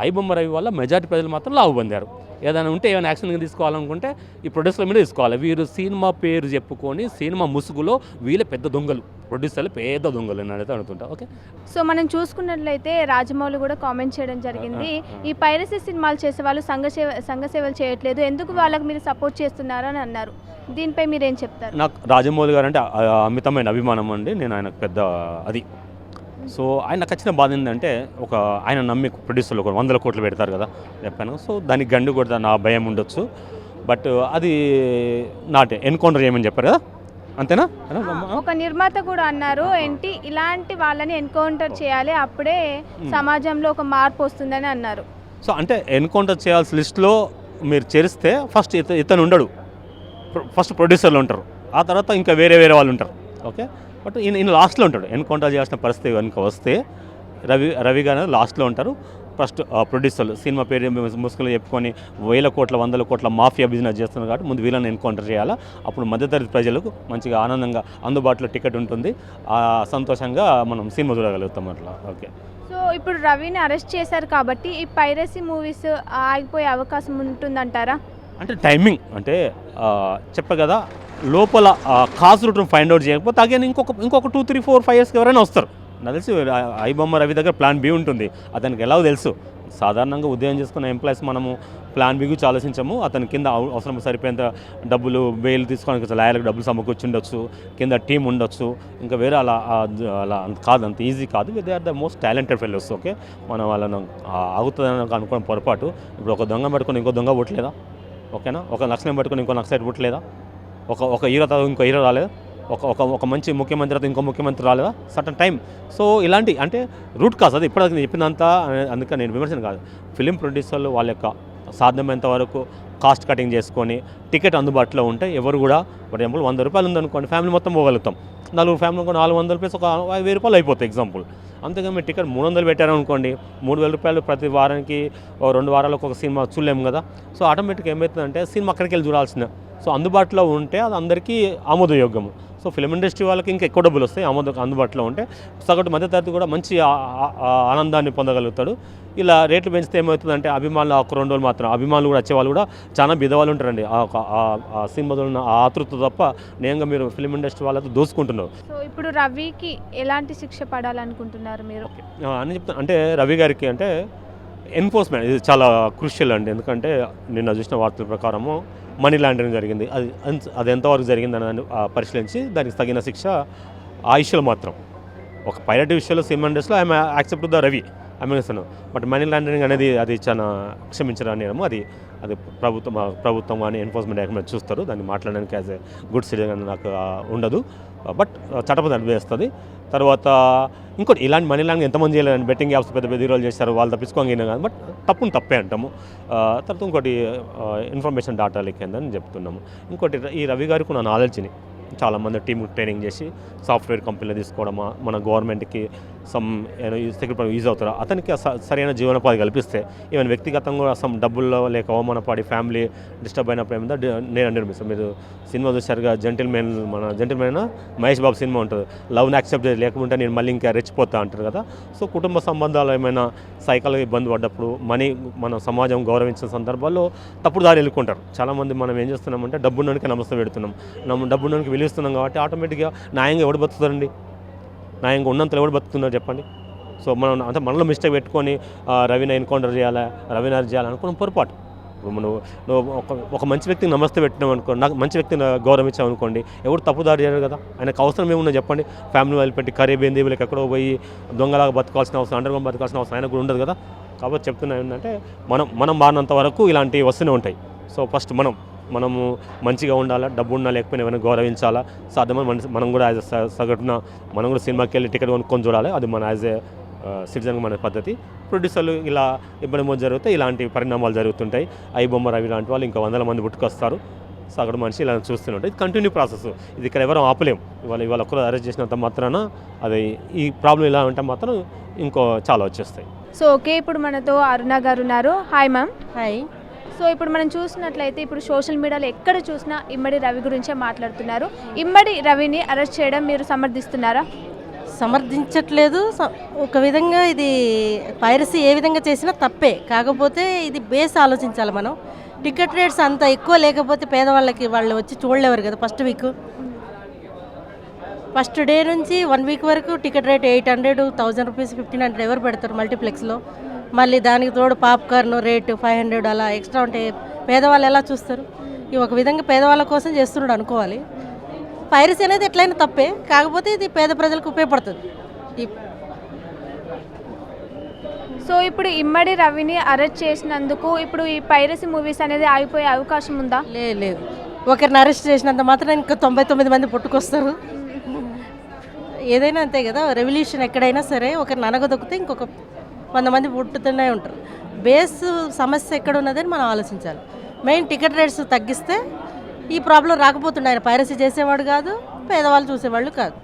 ఐబొమ్మ రవి వల్ల మెజారిటీ ప్రజలు మాత్రం లాభ పొందారు. ఏదైనా ఉంటే ఏమైనా యాక్షన్ తీసుకోవాలనుకుంటే ఈ ప్రొడ్యూసర్ల మీద తీసుకోవాలి. వీరు సినిమా పేరు చెప్పుకొని సినిమా ముసుగులో వీళ్ళే పెద్ద దొంగలు, ప్రొడ్యూసర్లు పెద్ద దొంగలు అనేది అనుకుంటా. ఓకే, సో మనం చూసుకున్నట్లయితే రాజమౌళి కూడా కామెంట్ చేయడం జరిగింది, ఈ పైరసీ సినిమాలు చేసే వాళ్ళు సంఘ సేవలు చేయట్లేదు, ఎందుకు వాళ్ళకి మీరు సపోర్ట్ చేస్తున్నారు అని అన్నారు. దీనిపై మీరేం చెప్తారు? నాకు రాజమౌళి గారు అంటే అమితమైన అభిమానం అండి. నేను ఆయనకు పెద్ద అది. సో ఆయన నాకు వచ్చిన బాధ ఏంటంటే ఆయన నమ్మి ప్రొడ్యూసర్లు 100 కోట్లు పెడతారు కదా చెప్పాను. సో దానికి గండు కొడతా నా భయం ఉండొచ్చు. బట్ అది నాటే ఎన్కౌంటర్ చేయమని చెప్పారు కదా, అంతేనా? ఒక నిర్మాత కూడా అన్నారు ఏంటి, ఇలాంటి వాళ్ళని ఎన్కౌంటర్ చేయాలి, అప్పుడే సమాజంలో ఒక మార్పు వస్తుందని అన్నారు. సో అంటే ఎన్కౌంటర్ చేయాల్సిన లిస్టులో మీరు చేరిస్తే ఫస్ట్ ఇతను ఉండడు, ఫస్ట్ ప్రొడ్యూసర్లు ఉంటారు, ఆ తర్వాత ఇంకా వేరే వాళ్ళు ఉంటారు. ఓకే, బట్ ఈయన లాస్ట్లో ఉంటాడు. ఎన్కౌంటర్ చేయాల్సిన పరిస్థితి కనుక వస్తే రవి గారు లాస్ట్లో ఉంటారు. ఫస్ట్ ప్రొడ్యూసర్లు సినిమా పేరు ముసుగులు చెప్పుకొని 1000 కోట్ల 100 కోట్ల మాఫియా బిజినెస్ చేస్తున్నారు కాబట్టి ముందు వీళ్ళని ఎన్కౌంటర్ చేయాలా. అప్పుడు మధ్యతరగతి ప్రజలకు మంచిగా ఆనందంగా అందుబాటులో టికెట్ ఉంటుంది, సంతోషంగా మనం సినిమా చూడగలుగుతాం అట్లా. ఓకే, సో ఇప్పుడు రవిని అరెస్ట్ చేశారు కాబట్టి ఈ పైరసీ మూవీస్ ఆగిపోయే అవకాశం ఉంటుందంటారా? అంటే టైమింగ్ అంటే చెప్ప కదా, లోపల కాజ్ రూట్ను ఫైండ్ అవుట్ చేయకపోతే అగైన్ ఇంకొక 2, 3, 4, 5 ఇయర్స్కి ఎవరైనా వస్తారు. నాకు తెలిసి ఐబొమ్మ రవి దగ్గర ప్లాన్ బి ఉంటుంది, అతనికి ఎలాగో తెలుసు. సాధారణంగా ఉద్యోగం చేసుకున్న ఎంప్లాయీస్ మనము ప్లాన్ బి గురించి ఆలోచించము. అతని కింద అవసరం సరిపోయేంత డబ్బులు బెయిల్ తీసుకోవడానికి లాయర్లకు డబ్బులు సమకూర్చుండొచ్చు, కింద టీం ఉండొచ్చు, ఇంకా వేరే అలా కాదు, అంత ఈజీ కాదు. They are the most talented fellows. Okay, మనం వాళ్ళను ఆగుతుందని అనుకోవడం పొరపాటు. ఇప్పుడు ఒక దొంగ పట్టుకొని ఇంకో దొంగ పుట్టలేదా? ఓకేనా, ఒక నక్సలైట్ పట్టుకొని ఇంకో నక్సలైట్ పుట్టలేదా? ఒక హీరో తర్వాత ఇంకో హీరో రాలేదా? ఒక మంచి ముఖ్యమంత్రి తర్వాత ఇంకో ముఖ్యమంత్రి రాలేదా సర్టన్ టైం? సో ఇలాంటి అంటే రూట్ కాదు అది ఇప్పటిదాకా నేను చెప్పినంత. అందుకని నేను విమర్శన కాదు, ఫిలిం ప్రొడ్యూసర్లు వాళ్ళ యొక్క సాధ్యమైనంత వరకు కాస్ట్ కటింగ్ చేసుకొని టికెట్ అందుబాటులో ఉంటే ఎవరు కూడా, ఫర్ ఎగ్జాంపుల్ 100 రూపాయలు ఉందనుకోండి, ఫ్యామిలీ మొత్తం పోగలుగుతాం. 4 ఫ్యామిలీ 400 రూపాయలు ఒక 1000 రూపాయలు అయిపోతాయి ఎగ్జాంపుల్. అంతేగా మీరు టికెట్ 300 పెట్టారనుకోండి, 3000 రూపాయలు ప్రతి వారానికి 2 వారాలకు ఒక సినిమా చూడలేము కదా. సో ఆటోమేటిక్గా ఏమవుతుందంటే సినిమా అక్కడికి వెళ్ళి చూడాల్సిన. సో అందుబాటులో ఉంటే అది అందరికీ ఆమోదయోగ్యము. సో ఫిలిం ఇండస్ట్రీ వాళ్ళకి ఇంకా ఎక్కువ డబ్బులు వస్తాయి అందుబాటులో ఉంటే. సగటు మధ్యతరగతి కూడా మంచి ఆనందాన్ని పొందగలుగుతాడు. ఇలా రేట్లు పెంచితే ఏమవుతుందంటే అభిమానులు 1-2 రోజులు మాత్రం అభిమానులు కూడా వచ్చేవాళ్ళు కూడా చాలా బిదవాళ్ళు ఉంటారండి. ఆ సినిమాలో ఉన్న ఆతృత తప్ప నేరుగా మీరు ఫిలిం ఇండస్ట్రీ వాళ్ళతో దోసుకుంటున్నారు. సో ఇప్పుడు రవికి ఎలాంటి శిక్ష పడాలనుకుంటున్నారు మీరు? అని చెప్తాను అంటే రవి గారికి అంటే ఎన్ఫోర్స్మెంట్ ఇది చాలా క్రూషియల్ అండి. ఎందుకంటే నిన్న చూసిన వార్తల ప్రకారము మనీ లాండరింగ్ జరిగింది. అది ఎంతవరకు జరిగిందని పరిశీలించి దానికి తగిన శిక్ష ఆయుష్లో మాత్రం. ఒక పైరటీ విషయంలో సినిమా ఇండస్ట్రీలో I'm accept the Ravi American. But money laundering అనేది అది చాలా క్షమించరాని నేరము. అది ప్రభుత్వం కానీ ఎన్ఫోర్స్మెంట్ యాక్ట్ చూస్తారు. దాన్ని మాట్లాడడానికి యాజ్ ఏ గుడ్ సిటిజన్ నాకు ఉండదు. బట్ చట్టపతి అనిపిస్తుంది. తర్వాత ఇంకోటి ఇలాంటి మనీ లాండరింగ్ ఎంతమంది చేయలేదండి. బెట్టింగ్ యాప్స్ పెద్ద హీరోలు చేస్తారు, వాళ్ళు తప్పించుకోగలిగినా కానీ బట్ తప్పును తప్పే అంటాము. తర్వాత ఇంకోటి ఇన్ఫర్మేషన్ డేటా లీక్ అయిందని చెప్తున్నాము. ఇంకోటి ఈ రవి గారికి ఉన్న నాలెడ్జ్ని చాలామంది టీమ్ ట్రైనింగ్ చేసి సాఫ్ట్వేర్ కంపెనీలో తీసుకోవడమా, మన గవర్నమెంట్కి సెక్యూరిటీ యూజ్ అవుతారా, అతనికి సరైన జీవనోపాధి కల్పిస్తే ఈవెన్ వ్యక్తిగతంగా డబ్బుల్లో లేక అవమానపడి ఫ్యామిలీ డిస్టర్బ్ అయినప్పుడు ఏమైనా నేను నిర్మిస్తాను. మీరు సినిమా చూసారుగా జెంటిల్మెన్ మహేష్ బాబు సినిమా ఉంటుంది, లవ్ని యాక్సెప్ట్ లేకుంటే నేను మళ్ళీ ఇంకా రెచ్చిపోతా అంటారు కదా. సో కుటుంబ సంబంధాలు ఏమైనా సైకాలజీ ఇబ్బంది పడ్డప్పుడు మన సమాజం గౌరవించిన సందర్భాల్లో తప్పుడు దారి వెళ్ళుకుంటారు. చాలామంది మనం ఏం చేస్తున్నామంటే డబ్బున్నోనికి నమస్తే పెడుతున్నాం, డబ్బున్నోనికి విలుస్తున్నాం కాబట్టి ఆటోమేటిక్గా న్యాయంగా ఎవడు బతుకుతారండి? న్యాయంగా ఉన్నంతలో ఎవడు బతుకుతున్నారు చెప్పండి? సో మనం అంటే మనలో మిస్టేక్ పెట్టుకొని రవిని ఎన్కౌంటర్ చేయాలా, రవిని అరెస్ట్ చేయాలనుకున్న పొరపాటు. నువ్వు ఒక మంచి వ్యక్తిని నమస్తే పెట్టినాం అనుకోండి, నాకు మంచి వ్యక్తిని గౌరవించాం అనుకోండి, ఎవరు తప్పుదారి చేయరు కదా. ఆయనకు అవసరం ఏమున్నా చెప్పండి? ఫ్యామిలీ వాళ్ళు పెట్టి కరేబియన్ దీవులకు ఎక్కడో పోయి దొంగలాగా బతకాల్సిన అవసరం, అండర్గ్రౌండ్ బతకాల్సిన అవసరం ఆయనకు కూడా ఉండదు కదా. కాబట్టి చెప్తున్నా ఏంటంటే మనం మారినంత వరకు ఇలాంటివి వస్తూనే ఉంటాయి. సో ఫస్ట్ మనము మంచిగా ఉండాలా, డబ్బు ఉన్నా లేకపోయినా ఎవరైనా గౌరవించాలా. సాధ్యమైన మనం కూడా యాజ్ ఎ సగటున మనం కూడా సినిమాకి వెళ్ళి టికెట్ కొనుక్కొని చూడాలి. అది మన యాజ్ ఏ సిటిజన్గా మన పద్ధతి. ప్రొడ్యూసర్లు ఇలా ఇబ్బంది జరిగితే ఇలాంటి పరిణామాలు జరుగుతుంటాయి. ఐబొమ్మ రవి లాంటి వాళ్ళు ఇంకా 100 మంది పుట్టుకొస్తారు. సగటు మనిషి ఇలా చూస్తుంటాయి. ఇది కంటిన్యూ ప్రాసెస్. ఇది ఇక్కడ ఎవరు ఆపలేము. ఇవాళ ఒక్కరు అరెస్ట్ చేసినంత మాత్రాన అది ఈ ప్రాబ్లం ఇలా ఉంటే మాత్రం ఇంకో చాలా వచ్చేస్తాయి. సో ఓకే, ఇప్పుడు మనతో అరుణ గారు ఉన్నారు. Hi ma'am. హాయ్. సో ఇప్పుడు మనం చూసినట్లయితే ఇప్పుడు సోషల్ మీడియాలో ఎక్కడ చూసినా ఇమ్మడి రవి గురించే మాట్లాడుతున్నారు. ఇమ్మడి రవిని అరెస్ట్ చేయడం మీరు సమర్థిస్తున్నారా? సమర్థించట్లేదు. ఒక విధంగా ఇది పైరసీ ఏ విధంగా చేసినా తప్పే. కాకపోతే ఇది బేస్ ఆలోచించాలి మనం. టికెట్ రేట్స్ అంత ఎక్కువ లేకపోతే పేదవాళ్ళకి వాళ్ళు వచ్చి చూడలేవారు కదా. ఫస్ట్ డే నుంచి 1 వీక్ వరకు టికెట్ రేట్ 800, 1000 రూపీస్, 1500 ఎవరు పెడతారు మల్టీప్లెక్స్లో? మళ్ళీ దానికి తోడు పాప్కార్న్ రేటు 500 అలా ఎక్స్ట్రా ఉంటే పేదవాళ్ళు ఎలా చూస్తారు? ఇవి ఒక విధంగా పేదవాళ్ళ కోసం చేస్తున్నాడు అనుకోవాలి. పైరసీ అనేది ఎట్లయినా తప్పే, కాకపోతే ఇది పేద ప్రజలకు ఉపయోగపడుతుంది. సో ఇప్పుడు ఇమ్మడి రవిని అరెస్ట్ చేసినందుకు ఇప్పుడు ఈ పైరసీ మూవీస్ అనేది ఆగిపోయే అవకాశం ఉందా? లేదు. ఒకరిని అరెస్ట్ చేసినంత మాత్రం ఇంకా 99 మంది పుట్టుకొస్తారు. ఏదైనా అంతే కదా. రెవల్యూషన్ ఎక్కడైనా సరే ఒకరిని అనగదొక్కితే ఇంకొక 100 మంది పుట్టుతూనే ఉంటారు. బేస్ సమస్య ఎక్కడ ఉన్నదని మనం ఆలోచించాలి. మెయిన్ టికెట్ రేట్స్ తగ్గిస్తే ఈ ప్రాబ్లం రాకపోతుండే. ఆయన పైరసీ చేసేవాడు కాదు, పేదవాళ్ళు చూసేవాళ్ళు కాదు.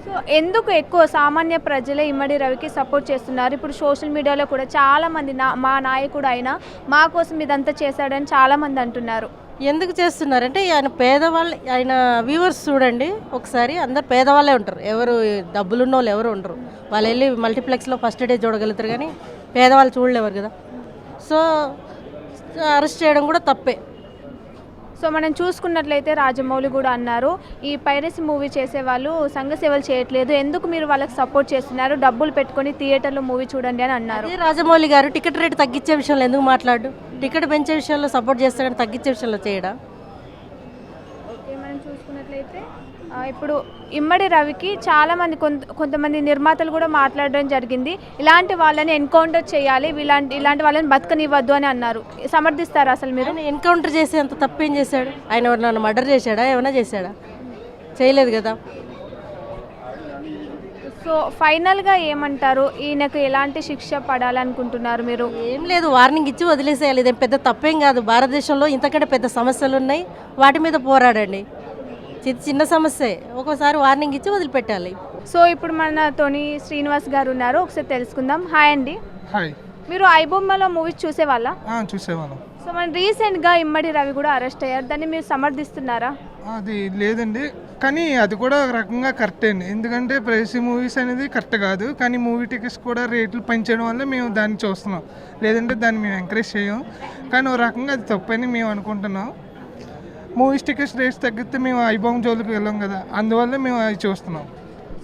సో ఎందుకు ఎక్కువ సామాన్య ప్రజలే ఇమ్మడి రవికి సపోర్ట్ చేస్తున్నారు? ఇప్పుడు సోషల్ మీడియాలో కూడా చాలామంది మా నాయకుడు అయినా మా కోసం ఇదంతా చేశాడని చాలామంది అంటున్నారు. ఎందుకు చేస్తున్నారంటే ఆయన వ్యూవర్స్ చూడండి ఒకసారి, అందరు పేదవాళ్ళే ఉంటారు. ఎవరు డబ్బులున్న వాళ్ళు ఎవరు ఉండరు. వాళ్ళు వెళ్ళి మల్టీప్లెక్స్లో ఫస్ట్ డే చూడగలుగుతారు కానీ పేదవాళ్ళు చూడలేవారు కదా. సో అరెస్ట్ చేయడం కూడా తప్పే. సో మనం చూసుకున్నట్లయితే రాజమౌళి కూడా అన్నారు, ఈ పైరసీ మూవీ చేసే వాళ్ళు సంఘ సేవలు చేయట్లేదు, ఎందుకు మీరు వాళ్ళకి సపోర్ట్ చేస్తున్నారు, డబ్బులు పెట్టుకొని థియేటర్లో మూవీ చూడండి అని అన్నారు. రాజమౌళి గారు టికెట్ రేటు తగ్గించే విషయంలో ఎందుకు మాట్లాడు? టికెట్ పెంచే విషయంలో సపోర్ట్ చేస్తాడని తగ్గించే విషయంలో చేయడా? ఓకే, మనం చూసుకున్నట్లయితే ఇప్పుడు ఇమ్మడి రవికి చాలామంది కొంతమంది నిర్మాతలు కూడా మాట్లాడడం జరిగింది, ఇలాంటి వాళ్ళని ఎన్కౌంటర్ చేయాలి, ఇలాంటి వాళ్ళని బతకనివ్వద్దు అని అన్నారు. సమర్థిస్తారా అసలు మీరు? ఎన్కౌంటర్ చేసే అంత తప్పేం చేశాడు? ఆయన ఎవరినైనా మర్డర్ చేశాడా? ఏమైనా చేశాడా? చేయలేదు కదా. సో ఫైనల్గా ఏమంటారు? ఈయనకు ఎలాంటి శిక్ష పడాలనుకుంటున్నారు మీరు? ఏం లేదు, వార్నింగ్ ఇచ్చి వదిలేసేయాలి. ఇదేం పెద్ద తప్పేం కాదు. భారతదేశంలో ఇంతకంటే పెద్ద సమస్యలు ఉన్నాయి, వాటి మీద పోరాడండి. చిన్న సమస్యే, ఒక్కోసారి వార్నింగ్ ఇచ్చి వదిలిపెట్టాలి. సో ఇప్పుడు మనతోని శ్రీనివాస్ గారు ఉన్నారు, ఒకసారి తెలుసుకుందాం. హాయ్ అండి. హాయ్. మీరు ఐబొమ్మలో మూవీస్ చూసేవాళ్ళ? చూసేవాళ్ళం. సో మన రీసెంట్గా ఇమ్మడి రవి కూడా అరెస్ట్ అయ్యారు, దాన్ని మీరు సమర్థిస్తున్నారా? అది లేదండి, కానీ అది కూడా ఒక రకంగా కరెక్టే అండి. ఎందుకంటే ప్రైవసీ మూవీస్ అనేది కరెక్ట్ కాదు, కానీ మూవీ టికెట్స్ కూడా రేట్లు పెంచడం వల్ల మేము దాన్ని చూస్తున్నాం. లేదంటే దాన్ని మేము ఎంకరేజ్ చేయం, కానీ ఒక రకంగా అది తప్పని మేము అనుకుంటున్నాం. మూవీస్ టికెట్స్ రేట్స్ తగ్గితే మేము ఐబొమ్మ జోలికి వెళ్ళాం కదా, అందువల్ల మేము అది చూస్తున్నాం.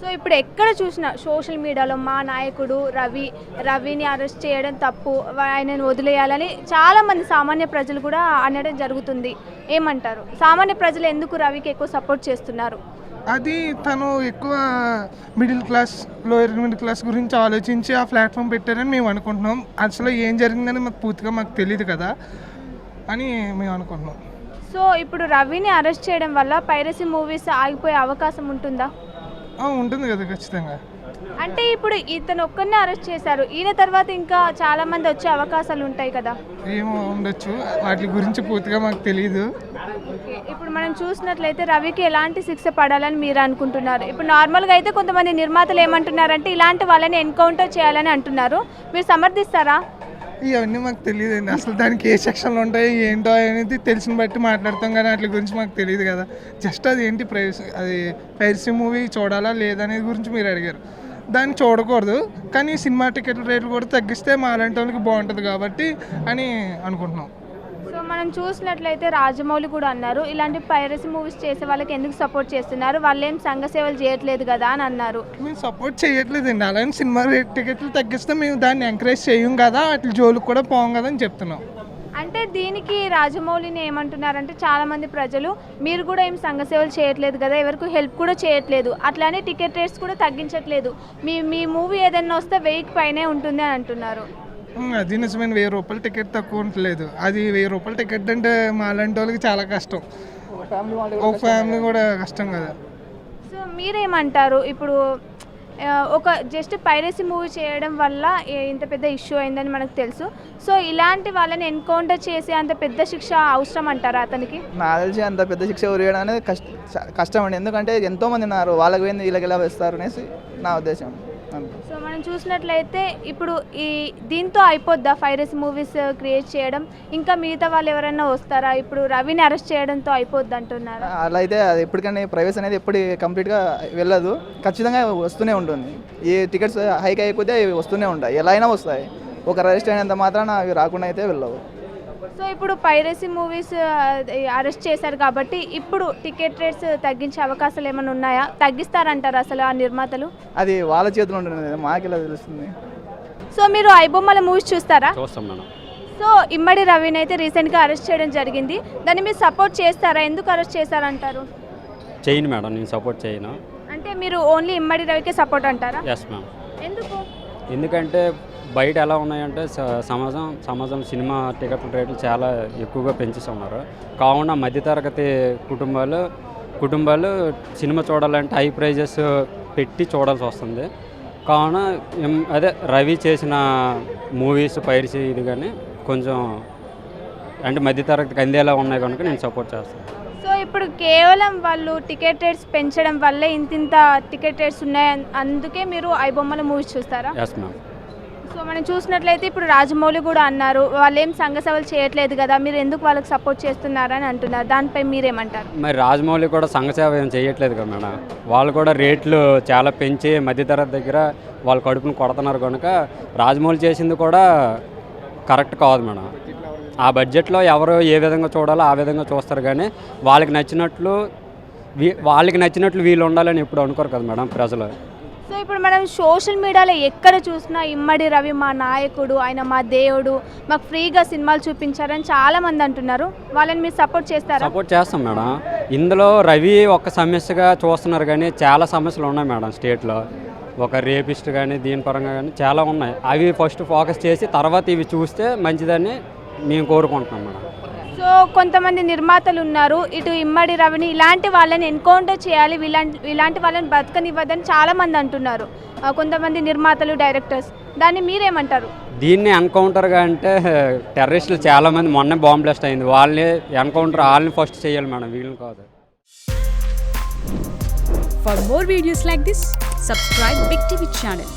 సో ఇప్పుడు ఎక్కడ చూసినా సోషల్ మీడియాలో మా నాయకుడు రవిని అరెస్ట్ చేయడం తప్పు, ఆయనను వదిలేయాలని చాలామంది సామాన్య ప్రజలు కూడా అనడం జరుగుతుంది. ఏమంటారు? సామాన్య ప్రజలు ఎందుకు రవికి ఎక్కువ సపోర్ట్ చేస్తున్నారు? అది తను ఎక్కువ middle class, lower middle class గురించి ఆలోచించి ఆ ప్లాట్ఫామ్ పెట్టారని మేము అనుకుంటున్నాం. అసలు ఏం జరిగిందని మాకు తెలియదు కదా అని మేము అనుకుంటున్నాం. సో ఇప్పుడు రవిని అరెస్ట్ చేయడం వల్ల పైరసీ మూవీస్ ఆగిపోయే అవకాశం ఉంటుందా? ఉంటుంది కదా, ఖచ్చితంగా. అంటే ఇప్పుడు ఇతను ఒక్కరినే అరెస్ట్ చేశారు, ఈయన తర్వాత ఇంకా చాలా మంది వచ్చే అవకాశాలు ఉంటాయి కదా? ఏమో ఉండొచ్చు, వాటి గురించి పూర్తిగా మాకు తెలియదు. ఇప్పుడు మనం చూసినట్లయితే రవికి ఎలాంటి శిక్ష పడాలని మీరు అనుకుంటున్నారు? ఇప్పుడు నార్మల్గా అయితే కొంతమంది నిర్మాతలు ఏమంటున్నారంటే ఇలాంటి వాళ్ళని ఎన్కౌంటర్ చేయాలని అంటున్నారు, మీరు సమర్థిస్తారా? ఇవన్నీ మాకు తెలియదండి. అసలు దానికి ఏ సెక్షన్లు ఉంటాయి ఏంటో అనేది తెలిసిన బట్టి మాట్లాడతాం, కానీ వాటి గురించి మాకు తెలియదు కదా. జస్ట్ అది ఏంటి పైరసీ మూవీ చూడాలా లేదనేది గురించి మీరు అడిగారు. దాన్ని చూడకూడదు, కానీ సినిమా టికెట్ల రేట్లు కూడా తగ్గిస్తే మా అలాంటి వాళ్ళకి బాగుంటుంది కాబట్టి అని అనుకుంటున్నాం. సో మనం చూసినట్లయితే రాజమౌళి కూడా అన్నారు, ఇలాంటి పైరసీ మూవీస్ చేసే వాళ్ళకి ఎందుకు సపోర్ట్ చేస్తున్నారు, వాళ్ళు ఏం సంఘ సేవలు చేయట్లేదు కదా అని అన్నారు. మేము సపోర్ట్ చేయట్లేదండి, అలాగే సినిమా టికెట్లు తగ్గిస్తే మేము దాన్ని ఎంకరేజ్ చేయం కదా, అట్లా జోలికి కూడా పోం కదా అని చెప్తున్నాం. అంటే దీనికి రాజమౌళిని ఏమంటున్నారంటే చాలామంది ప్రజలు, మీరు కూడా ఏం సంఘ సేవలు చేయట్లేదు కదా, ఎవరికి హెల్ప్ కూడా చేయట్లేదు, అట్లానే టికెట్ రేట్స్ కూడా తగ్గించట్లేదు, మీ మూవీ ఏదైనా వస్తే 1000కి పైనే ఉంటుంది అని అంటున్నారు. అది నిజమైన, 1000 రూపాయల టికెట్ తక్కువ ఉండలేదు. అది 1000 రూపాయల టికెట్ అంటే మా అలాంటి వాళ్ళకి చాలా కష్టం, ఒక ఫ్యామిలీ కూడా కష్టం కదా. సో మీరేమంటారు? ఇప్పుడు ఒక జస్ట్ పైరసీ మూవీ చేయడం వల్ల ఇంత పెద్ద ఇష్యూ అయిందని మనకు తెలుసు, సో ఇలాంటి వాళ్ళని ఎన్కౌంటర్ చేసే అంత పెద్ద శిక్ష అవసరం అంటారా అతనికి? నాకు తెలిసి అంత పెద్ద శిక్ష ఉరియడం అనేది కష్టం అండి, ఎందుకంటే ఎంతోమంది ఉన్నారు, వాళ్ళకి పోయింది వీళ్ళకి ఎలా వేస్తారు అనేసి నా ఉద్దేశం. సో మనం చూసినట్లయితే ఇప్పుడు ఈ దీంతో అయిపోద్దా పైరసీ మూవీస్ క్రియేట్ చేయడం, ఇంకా మిగతా వాళ్ళు ఎవరైనా వస్తారా? ఇప్పుడు రవిని అరెస్ట్ చేయడంతో అయిపోద్ది అంటున్నారా? అలా అయితే అది ఎప్పటికైనా ప్రైవసీ అనేది ఎప్పుడు కంప్లీట్గా వెళ్ళదు, ఖచ్చితంగా వస్తూనే ఉంటుంది. ఈ టికెట్స్ హైక్ అయిపోతే అవి వస్తూనే ఉంటాయి, ఎలా అయినా వస్తాయి. ఒక అరెస్ట్ అయినంత మాత్రాన అవి రాకుండా అయితే వెళ్ళవు. సో ఇప్పుడు పైరసీ మూవీస్ అరెస్ట్ చేశారు కాబట్టి ఇప్పుడు టికెట్ రేట్స్ తగ్గించే అవకాశాలు ఏమైనా ఉన్నాయా? తగ్గిస్తారంటారు అసలు ఆ నిర్మాతలు? అది వాళ్ళ చేతిలో ఉంటుంది, మాకు ఎలా తెలుస్తుంది? సో మీరు ఐబొమ్మల మూవీస్ చూస్తారా? చూస్తాం మేడం. సో ఇమ్మడి రవిని అయితే రీసెంట్గా అరెస్ట్ చేయడం జరిగింది. దాన్ని మీరు సపోర్ట్ చేస్తారా? ఎందుకు అరెస్ట్ చేశారంటారు? చేయను మేడం, నేను సపోర్ట్ చేయను. అంటే మీరు ఓన్లీ ఇమ్మడి రవికే సపోర్ట్ అంటారా? Yes ma'am. ఎందుకు? ఎందుకంటే బయట ఎలా ఉన్నాయంటే సమాజం సినిమా టికెట్ల రేట్లు చాలా ఎక్కువగా పెంచేస్తున్నారు. కావున మధ్యతరగతి కుటుంబాలు సినిమా చూడాలంటే హై ప్రైజెస్ పెట్టి చూడాల్సి వస్తుంది. కావున అదే రవి చేసిన మూవీస్ పైరసీ ఇది కానీ కొంచెం అంటే మధ్యతరగతికి అందేలా ఉన్నాయి కనుక నేను సపోర్ట్ చేస్తాను. సో ఇప్పుడు కేవలం వాళ్ళు టికెట్ రేట్స్ పెంచడం వల్లే ఇంత టికెట్ రేట్స్ ఉన్నాయి, అందుకే మీరు ఐబొమ్మల మూవీస్ చూస్తారా? Yes ma'am. సో మనం చూసినట్లయితే ఇప్పుడు రాజమౌళి కూడా అన్నారు వాళ్ళు ఏం సంఘ సభలు చేయట్లేదు కదా, మీరు ఎందుకు వాళ్ళకి సపోర్ట్ చేస్తున్నారని అంటున్నారు. దానిపై మీరేమంటారు? మరి రాజమౌళి కూడా సంఘసేవ ఏం చేయట్లేదు కదా మేడం. వాళ్ళు కూడా రేట్లు చాలా పెంచి మధ్యతరగతి దగ్గర వాళ్ళ కడుపును కొడుతున్నారు కనుక రాజమౌళి చేసింది కూడా కరెక్ట్ కాదు మేడం. ఆ బడ్జెట్లో ఎవరు ఏ విధంగా చూడాలో ఆ విధంగా చూస్తారు కానీ వాళ్ళకి నచ్చినట్లు వీళ్ళు ఉండాలని ఎప్పుడు అనుకోరు కదా మేడం ప్రజలు. సో ఇప్పుడు మనం సోషల్ మీడియాలో ఎక్కడ చూసినా ఇమ్మడి రవి మా నాయకుడు, ఆయన మా దేవుడు, మాకు ఫ్రీగా సినిమాలు చూపించారని చాలామంది అంటున్నారు. వాళ్ళని మీరు సపోర్ట్ చేస్తారా? సపోర్ట్ చేస్తాం మేడం. ఇందులో రవి ఒక సమస్యగా చూస్తున్నారు కానీ చాలా సమస్యలు ఉన్నాయి మేడం స్టేట్లో. ఒక రేపిస్ట్ కానీ దీని పరంగా కానీ చాలా ఉన్నాయి. అవి ఫస్ట్ ఫోకస్ చేసి తర్వాత ఇవి చూస్తే మంచిదని మేము కోరుకుంటున్నాం మేడం. సో కొంతమంది నిర్మాతలు ఉన్నారు, ఇటు ఇమ్మడి రవిని ఇలాంటి వాళ్ళని ఎన్కౌంటర్ చేయాలి, ఇలాంటి వాళ్ళని బతకనివ్వదని చాలామంది అంటున్నారు కొంతమంది నిర్మాతలు, డైరెక్టర్స్. దాన్ని మీరేమంటారు? దీన్ని ఎన్కౌంటర్గా అంటే టెర్రరిస్టులు చాలామంది మొన్నే బాంబ్ బ్లాస్ట్ అయింది, వాళ్ళని ఫస్ట్ చేయాలి మేడం, వీళ్ళని కాదు. For more videos like this, subscribe Big TV channel.